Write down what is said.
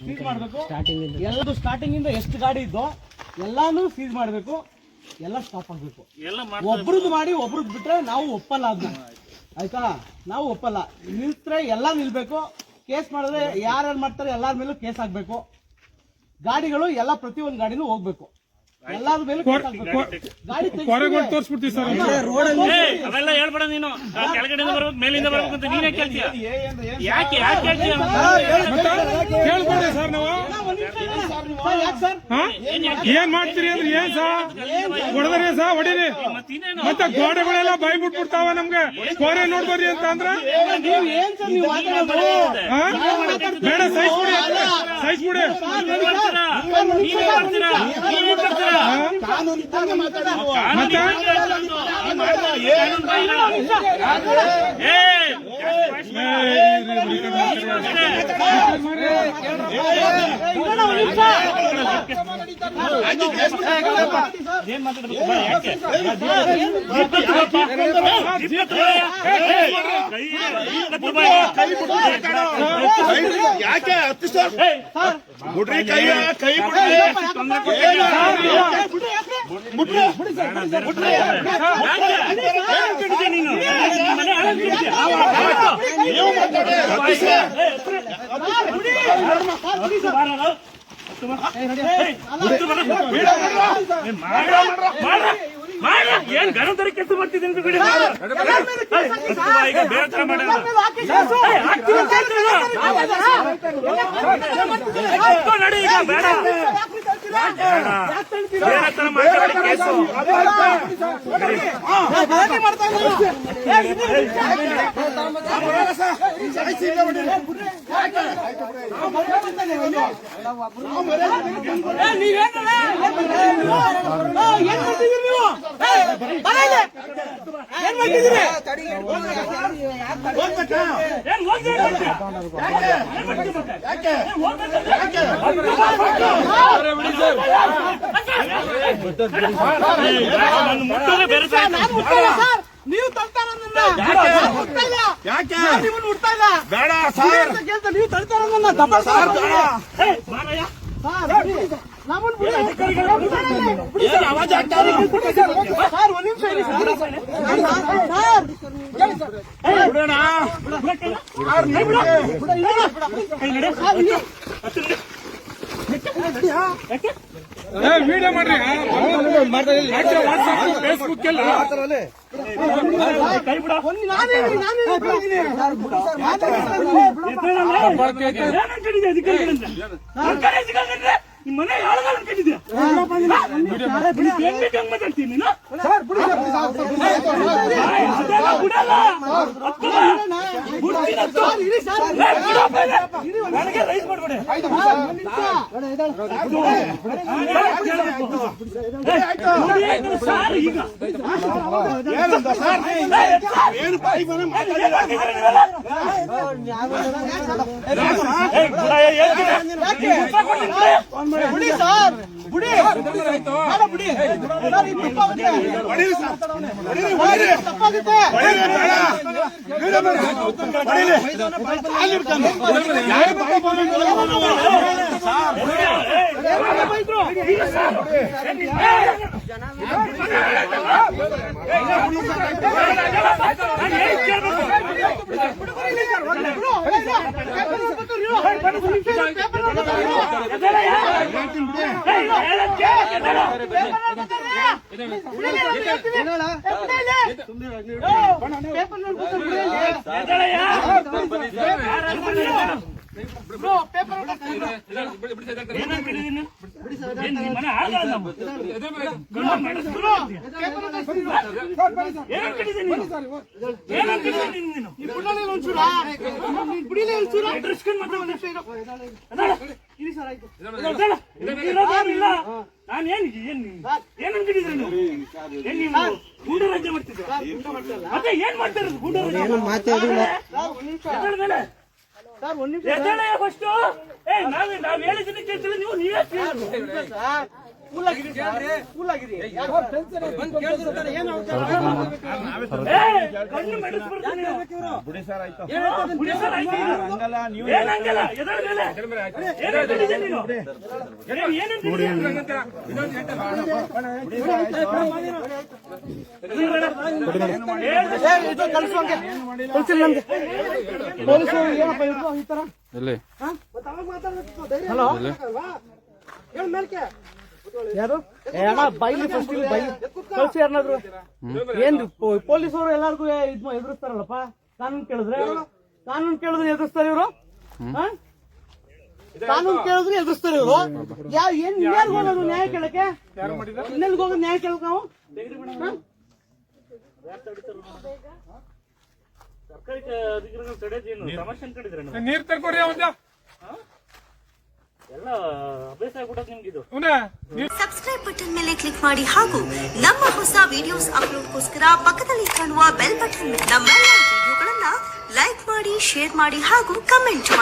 Seize ಮಾಡಬೇಕು. ಎಲ್ಲದು starting ಇಂದ ಎಷ್ಟು ಗಾಡಿ ಇದ್ದೋ ಎಲ್ಲಾನು ಸೀಸ್ ಮಾಡಬೇಕು, ಎಲ್ಲ ಸ್ಟಾಪ್ ಆಗ್ಬೇಕು. ಒಬ್ರದ್ದು ಮಾಡಿ ಒಬ್ರದ್ದು ಬಿಟ್ರೆ ನಾವು ಒಪ್ಪಲ್ಲ ಅದನ್ನ, ಆಯ್ತಾ? ನಾವು ಒಪ್ಪಲ್ಲ. ನಿಲ್ತ್ರೆ ಎಲ್ಲ ನಿಲ್ಬೇಕು. ಕೇಸ್ ಮಾಡಿದ್ರೆ ಯಾರ್ಯಾರು ಮಾಡ್ತಾರೆ ಎಲ್ಲಾರ ಮೇಲೂ ಕೇಸ್ ಆಗ್ಬೇಕು. ಗಾಡಿಗಳು ಎಲ್ಲ ಪ್ರತಿಯೊಂದು ಗಾಡಿನೂ ಹೋಗ್ಬೇಕು, ಎಲ್ಲಾರ ಮೇಲೂ ಕೇಸ್ ಆಗ್ಬೇಕು. ಗಾಡಿ ತೋರಿಸ್ಬಿಡ್ತೀವಿ ಸರ್. ಅವೆಲ್ಲ ಹೇಳ್ಬೇಡ ನೀನು. ಕೆಳಗಡೆಯಿಂದ ಬರ್ಬೇಕು, ಮೇಲಿಂದ ಬರ್ಬೇಕು ಅಂತ ನೀನೇ ಕೇಳ್ತೀಯ. ಯಾಕೆ ಹೇಳ್ತೀಯ? ಕೇಳ್ಕೊಂಡೆ ಸರ್ ನಾವು. ಏನ್ ಮಾಡ್ತೀರಿ ಅಂದ್ರೆ ಏನ್ ಸಾ ಹೊಡೆದ್ರಿ ಸಾ ಹೊಡೀರಿ. ಮತ್ತೆ ಗೋಡೆಗಳೆಲ್ಲ ಬೈ ಬಿಟ್ಬಿಡ್ತಾವ ನಮ್ಗೆ. ಕೋರೆ ನೋಡ್ಬರ್ರಿ ಅಂತ ಅಂದ್ರೆ ಬೇಡ, ಸೈಜ್ ಬಿಡಿ, ಸೈಜ್ ಬಿಡಿ. ಯಾಕೆ ಬಿಡ್ರಿ ಕೈ ಕೈ ಏನ್ ಗಣತರ ಕೆಲಸ ಮಾಡ್ತಿದ್ದೀನಿ ಬಿಡಿ. ಈಗ ಬೇರೆ ತರ ಮಾಡಿ ನಡಿ, ಈಗ ಬೇಡ ಬೇರೆ ತರ ಮಾತಾಡಿ ಕೇಸು. ನೀವು ತಳ್ತಾರ ಯಾಕೆ ಮುಟ್ತಾ ಇಲ್ಲ. ಬೇಡ ಸರ್, ನೀವು ತಳ್ತಾರ ವಿಡಿಯೋ ಮಾಡ್ರಿ, ವಾಟ್ಸ್ಆಪ್ ಫೇಸ್ಬುಕ್ ಎಲ್ಲ ನಿಮ್ಮ ಮನೆ ಯಾವಾಗ ಕಟ್ಟಿದ್ಯಾ? ಮಾತಾಡ್ತೀನಿ ನೀನು. ನನಗೆ ರೈಸ್ ಮಾಡ್ಬೇಡಿ. ಸಾರ್ ಈಗ ಬಿಡಿ ಸರ್, ಬಿಡಿ ತಪ್ಪಾಗುತ್ತೆ. ಗೂಢರಾಜ್ಯ ಮಾಡ್ತಿದ್ದೆ ಮತ್ತೆ ಏನ್ ಮಾಡ್ತಾರೆ? ಫಸ್ಟ್ ನಾವ್ ಹೇಳಿದ್ದೀನಿ ಕೇಳ್ತಿಲ್ಲ, ನೀವೇ ಕೂಲ್ ಆಗಿರಿ ಕಣ್ಣು ಮೆಡಿಸ್ಬಿಡ್ತೀನಿ ಬಿಡಿ ಸರ್ ಆಯ್ತು ಬಿಡಿ ಸರ್, ಆಯ್ತು. ಹಂಗಲ್ಲ ನೀವು ಏನಂಗಲ್ಲ, ಎದರ ಮೇಲೆ? ಏನ್ ಹೇಳ್ತಿದ್ದೆ ನೀನು? ಏನ್ ಹೇಳ್ತಿದ್ದೆ? ಪೊಲೀಸರು ಏನಪ್ಪ ಇವ್ರು ಈ ತರ ಹಲೋ ಯಾರು ಅಣ್ಣ ಬೈಲಿ ಫಸ್ಟ್ ಕಳ್ಸಿ ಯಾರನ್ನಾದ್ರು ಏನ್ ಪೊಲೀಸರು ಎಲ್ಲಾರ್ಗು ಎದುರಿಸ್ತಾರಲ್ಲಪ್ಪ ಕಾನೂನು ಕೇಳಿದ್ರೆ ಎದುರಿಸ್ತಾರೆ ಇವರು ಕಾನೂನು ಕೇಳಿದ್ರೆ ಎದುರಿಸ್ತಾರೆ ಇವರು ಇನ್ಯಾರ್ಗು ಹೋಗೋದು ನ್ಯಾಯ ಕೇಳಕ್ಕೆ ಇನ್ನೆಲ್ಗೆ ಹೋಗೋದು ನ್ಯಾಯ ಕೇಳಕ್ ನಾವು ಸರ್ಕಾರಿ ಅಧಿಕಾರಿಗಳು ತಡೆದೇನು ತಮಾಷೆ ಅನ್ಕೊಂಡಿದ್ರೆ ನೀರ್ ತರ್ಕೊರಿ ಅವಂದ ಎಲ್ಲ ಅಭ್ಯಾಸ ಆಗ್ಬಿಟ್ಟದ ನಿಮ್ಗಿದು. ಸಬ್ಸ್ಕ್ರೈಬ್ ಬಟನ್ ಮೇಲೆ ಕ್ಲಿಕ್ ಮಾಡಿ ಹಾಗೂ ನಮ್ಮ ಹೊಸ ವಿಡಿಯೋಸ್ ಅಪ್ಲೋಡ್ಗೋಸ್ಕರ ಪಕ್ಕದಲ್ಲಿ ಕಾಣುವ ಬೆಲ್ ಬಟನ್ ನಮ್ಮೆಲ್ಲ ವಿಡಿಯೋಗಳನ್ನ ಲೈಕ್ ಮಾಡಿ, ಶೇರ್ ಮಾಡಿ ಹಾಗೂ ಕಮೆಂಟ್ ಮಾಡಿ.